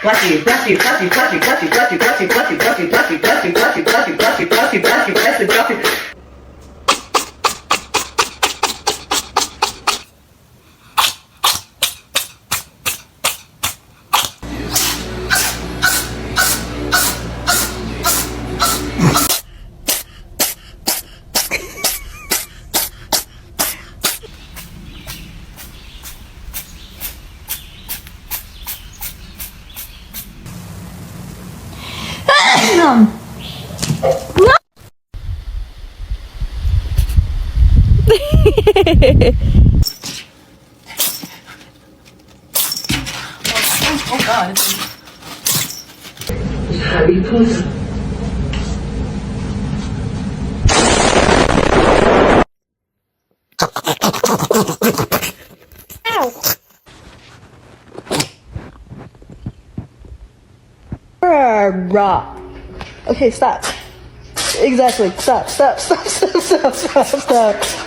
Fluffy, fluffy, fluffy, fluffy, fluffy, fluffy, fluffy, fluffy, fluffy, fluffy, fluffy, fluffy, fluffy, fluffy, fluffy, fluffy, fluffy, fluffy. Oh God. Harry Potter. Okay, stop. Exactly. Stop.